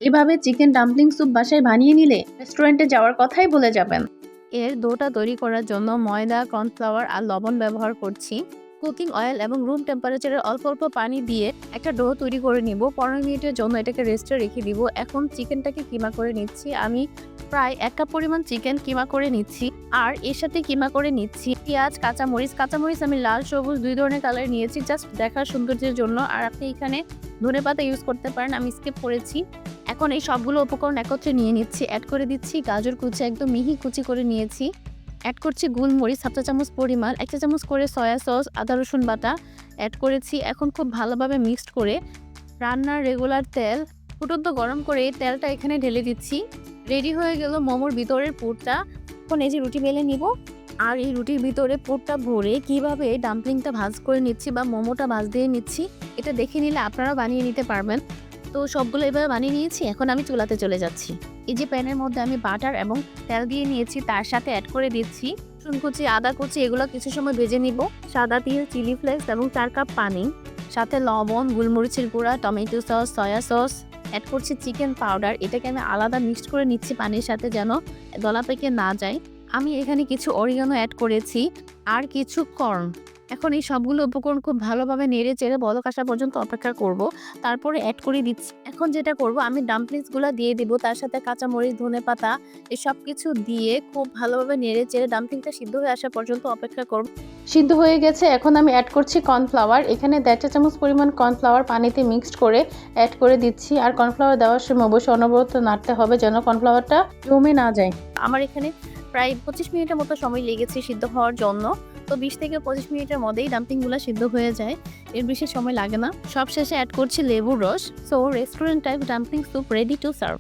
এভাবে chicken dumpling soup বাসায় বানিয়ে নিলে রেস্টুরেন্টে যাওয়ার কথাই ভুলে যাবেন। এর ডোটা তৈরি করার জন্য ময়দা, কর্নফ্লাওয়ার আর লবণ ব্যবহার করছি। কুকিং অয়েল এবং রুম টেম্পারেচারে অল্প অল্প পানি দিয়ে একটা ডো তৈরি করে নিব। 15 মিনিটের জন্য এটাকে রেস্টে রেখে দিব। এখন চিকেনটাকে কিমা করে নিচ্ছি। আমি প্রায় 1 কাপ পরিমাণ চিকেন কিমা করে নিচ্ছি। আর এর সাথে কিমা করে নিচ্ছি পেঁয়াজ, কাঁচামরিচ আমি লাল সবুজ 2 ধরনের কালার নিয়েছি জাস্ট দেখার সৌন্দর্যের জন্য। আর আপনি এখানে ধনেপাতা ইউজ করতে পারেন, আমি স্কিপ করেছি। এখন এই সবগুলো উপকরণ একত্রে নিয়ে নিচ্ছি। অ্যাড করে দিচ্ছি গাজর কুচি, একদম মিহি কুচি করে নিয়েছি। অ্যাড করছি গোলমরিচ 1/2 চা চামচ পরিমাণ, 1 চা চামচ করে সয়া সস, আদা রসুন বাটা অ্যাড করেছি। এখন খুব ভালোভাবে মিক্সড করে রান্নার রেগুলার তেল ফুটন্ত গরম করে এই তেলটা এখানে ঢেলে দিচ্ছি। রেডি হয়ে গেল মোমোর ভিতরের পুরটা। এখন এই যে রুটি বেলে নিব, আর এই রুটির ভিতরে পুরটা ভরে কিভাবে ডাম্পলিংটা ভাজ করে নিচ্ছি বা মোমোটা ভাজ দিয়ে নিচ্ছি এটা দেখে নিলে আপনারাও বানিয়ে নিতে পারবেন। তো সবগুলো এভাবে বানিয়ে নিয়েছি। এখন আমি চুলাতে চলে যাচ্ছি। এই যে প্যানের মধ্যে আমি বাটার এবং তেল দিয়ে নিয়েছি, তার সাথে অ্যাড করে দিচ্ছি রসুন কুচি, আদা কুচি, এগুলো কিছু সময় ভেজে নিব। সাদা তিল, চিলি ফ্লেক্স এবং 4 কাপ পানি, সাথে লবণ, গোলমরিচের গুঁড়া, tomato sauce, soya sauce, add করছি চিকেন পাউডার। এটাকে আমি আলাদা মিক্সড করে নিচ্ছি পানির সাথে যেন দলা পেকে না যায়। আমি এখানে কিছু অরিগানো অ্যাড করেছি আর কিছু কর্ন। এখন এই সবগুলো উপকরণ খুব ভালোভাবে নেড়ে চেড়ে বলক আসা পর্যন্ত অপেক্ষা করব। তারপরে অ্যাড করে দিচ্ছি। এখন যেটা করব, আমি ডাম্পলিংসগুলো দিয়ে দিব, তার সাথে কাঁচামরিচ, ধনেপাতা এসব কিছু দিয়ে খুব ভালোভাবে নেড়ে চেড়ে ডাম্পলিংটা সিদ্ধ হয়ে আসা পর্যন্ত অপেক্ষা করব। সিদ্ধ হয়ে গেছে, এখন আমি অ্যাড করছি কর্নফ্লাওয়ার। এখানে 1.5 চা চামচ পরিমাণ কর্নফ্লাওয়ার পানিতে মিক্সড করে অ্যাড করে দিচ্ছি। আর কর্নফ্লাওয়ার দেওয়ার সময় অবশ্যই অনবরত নাড়তে হবে যেন কর্নফ্লাওয়ারটা জমে না যায়। আমার এখানে প্রায় 25 মিনিটের মতো সময় লেগেছে সিদ্ধ হওয়ার জন্য। তো 20 থেকে 25 মিনিটের মধ্যেই ডাম্পলিংগুলো সিদ্ধ হয়ে যায়, এর বেশি সময় লাগে না। সবশেষে অ্যাড করছি লেবুর রস। So restaurant type dumpling soup ready to serve.